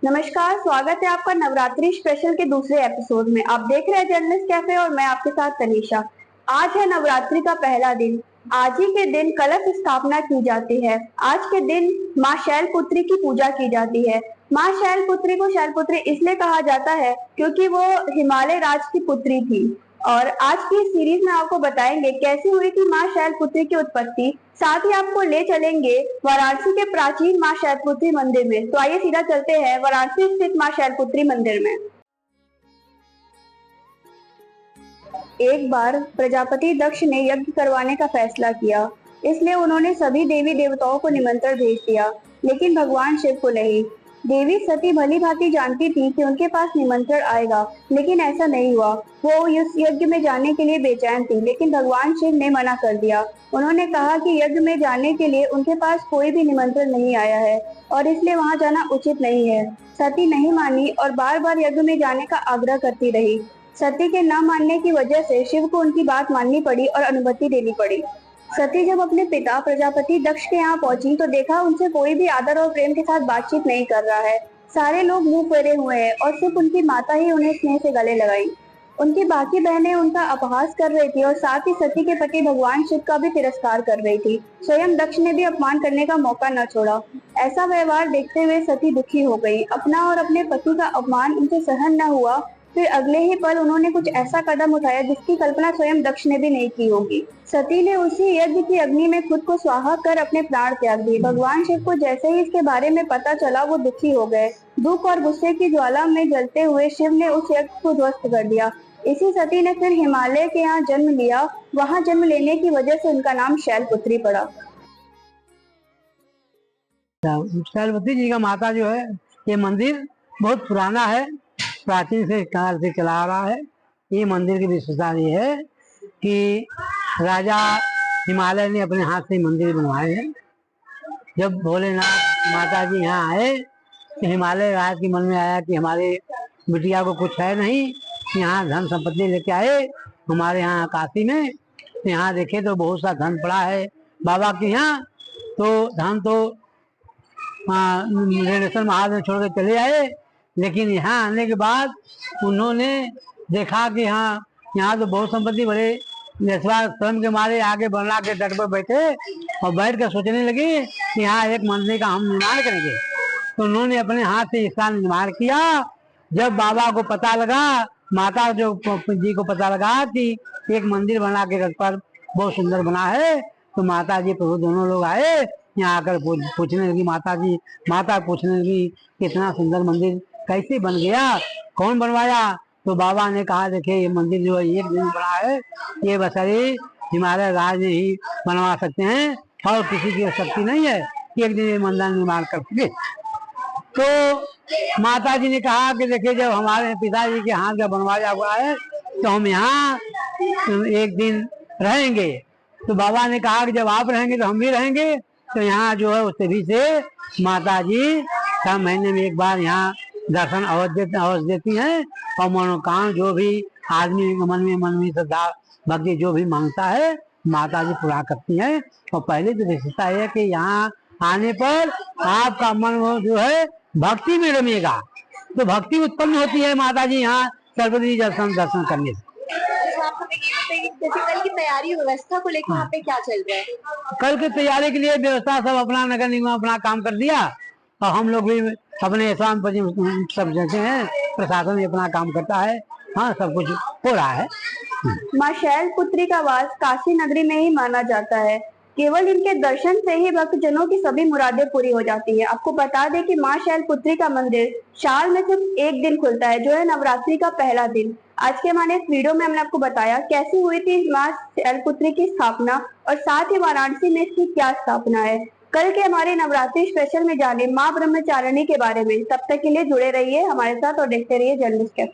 नमस्कार, स्वागत है आपका नवरात्रि स्पेशल के दूसरे एपिसोड में। आप देख रहे हैं जर्नलिस्ट कैफे और मैं आपके साथ तनीषा। आज है नवरात्रि का पहला दिन। आज ही के दिन कलश स्थापना की जाती है। आज के दिन माँ शैलपुत्री की पूजा की जाती है। माँ शैलपुत्री को शैलपुत्री इसलिए कहा जाता है क्योंकि वो हिमालय राज की पुत्री थी। और आज की सीरीज में आपको बताएंगे कैसी हुई थी माँ शैलपुत्री की उत्पत्ति। साथ ही आपको ले चलेंगे वाराणसी के प्राचीन माँ शैलपुत्री मंदिर में। तो आइए सीधा चलते हैं वाराणसी स्थित माँ शैलपुत्री मंदिर में। एक बार प्रजापति दक्ष ने यज्ञ करवाने का फैसला किया, इसलिए उन्होंने सभी देवी देवताओं को निमंत्रण भेज दिया, लेकिन भगवान शिव को नहीं। देवी सती भली भांति जानती थी कि उनके पास निमंत्रण आएगा, लेकिन ऐसा नहीं हुआ। वो इस यज्ञ में जाने के लिए बेचैन थी, लेकिन भगवान शिव ने मना कर दिया। उन्होंने कहा कि यज्ञ में जाने के लिए उनके पास कोई भी निमंत्रण नहीं आया है और इसलिए वहां जाना उचित नहीं है। सती नहीं मानी और बार बार यज्ञ में जाने का आग्रह करती रही। सती के न मानने की वजह से शिव को उनकी बात माननी पड़ी और अनुमति देनी पड़ी। सती जब अपने पिता प्रजापति दक्ष के यहाँ पहुंची तो देखा उनसे कोई भी आदर और प्रेम के साथ बातचीत नहीं कर रहा है। सारे लोग मुंह फेरे हुए हैं और सिर्फ उनकी माता ही उन्हें स्नेह से गले लगाई। उनकी बाकी बहनें उनका अपहास कर रही थी और साथ ही सती के पति भगवान शिव का भी तिरस्कार कर रही थी। स्वयं दक्ष ने भी अपमान करने का मौका न छोड़ा। ऐसा व्यवहार देखते हुए सती दुखी हो गई। अपना और अपने पति का अपमान उनसे सहन न हुआ। फिर अगले ही पल उन्होंने कुछ ऐसा कदम उठाया जिसकी कल्पना स्वयं दक्ष ने भी नहीं की होगी। सती ने उसी यज्ञ की अग्नि में खुद को स्वाहा कर अपने प्राण त्याग दिए। भगवान शिव को जैसे ही इसके बारे में पता चला वो दुखी हो गए। दुख और गुस्से की ज्वाला में जलते हुए शिव ने उस यज्ञ को ध्वस्त कर दिया। इसी सती ने फिर हिमालय के यहाँ जन्म लिया। वहाँ जन्म लेने की वजह से उनका नाम शैलपुत्री पड़ा। शैलपुत्री जी का माता जो है, ये मंदिर बहुत पुराना है, प्राचीन से काल से चला आ रहा है। ये मंदिर की विशेषता ये है कि राजा हिमालय ने अपने हाथ से मंदिर बनवाए हैं। जब भोलेनाथ माता जी यहाँ आए तो हिमालय राज के मन में आया कि हमारे बिटिया को कुछ है नहीं, यहाँ धन संपत्ति लेके आए हमारे यहाँ काशी में। यहाँ देखे तो बहुत सा धन पड़ा है बाबा के यहाँ। तो धन तो रेणेश्वर महादेव छोड़ के चले आए, लेकिन यहाँ आने के बाद उन्होंने देखा कि हाँ यहाँ तो बहुत संपत्ति बड़े। श्रम के मारे आगे बरना के तट पर बैठे और बैठ कर सोचने लगे कि यहाँ एक मंदिर का हम निर्माण करेंगे। तो उन्होंने अपने हाथ से इसका निर्माण किया। जब बाबा को पता लगा, माता जो जी को पता लगा कि एक मंदिर बना के रथ पर बहुत सुंदर बना है, तो माता जी प्रभु दोनों लोग आए। यहाँ आकर पूछने लगी माता पूछने लगी कितना सुंदर मंदिर कैसे बन गया, कौन बनवाया। तो बाबा ने कहा देखिए ये मंदिर जो है एक दिन बना है, ये बसरी हिमालय राज ही बनवा सकते हैं और किसी की शक्ति नहीं है एक दिन ये मंदिर निर्माण करके। तो माता जी ने कहा कि देखिए जब हमारे पिताजी के हाथ का बनवाया हुआ है तो हम यहाँ एक दिन रहेंगे। तो बाबा ने कहा कि जब आप रहेंगे तो हम भी रहेंगे। तो यहाँ जो है उससे भी से माता जी 6 महीने में एक बार यहाँ दर्शन अवश्य देती हैं और मनोकामना जो भी आदमी मन में श्रद्धा भक्ति जो भी मांगता है माता जी पूरा करती हैं। और पहले तो विशेषता है कि यहाँ आने पर आपका मन जो है भक्ति में रमेगा, तो भक्ति उत्पन्न होती है माता जी यहाँ सरस्वती दर्शन करने से। कल की तैयारी व्यवस्था को लेकर यहाँ पे क्या चल रहा है? कल की तैयारी के लिए व्यवस्था सब अपना नगर निगम अपना काम कर दिया और हम लोग भी अपने सब जैसे हैं, प्रशासन भी अपना काम करता है। हाँ, सब कुछ हो रहा है। माँ शैलपुत्री का वास काशी नगरी में ही माना जाता है। केवल इनके दर्शन से ही भक्तजनों की सभी मुरादें पूरी हो जाती है। आपको बता दें कि माँ शैलपुत्री का मंदिर साल में सिर्फ एक दिन खुलता है, जो है नवरात्रि का पहला दिन। आज के हमारे इस वीडियो में हमने आपको बताया कैसी हुई थी माँ शैलपुत्री की स्थापना और साथ ही वाराणसी में इसकी क्या स्थापना है। कल के हमारे नवरात्रि स्पेशल में जाने माँ ब्रह्मचारिणी के बारे में। तब तक के लिए जुड़े रहिए हमारे साथ और देखते रहिए जर्नलिस्ट कैफे।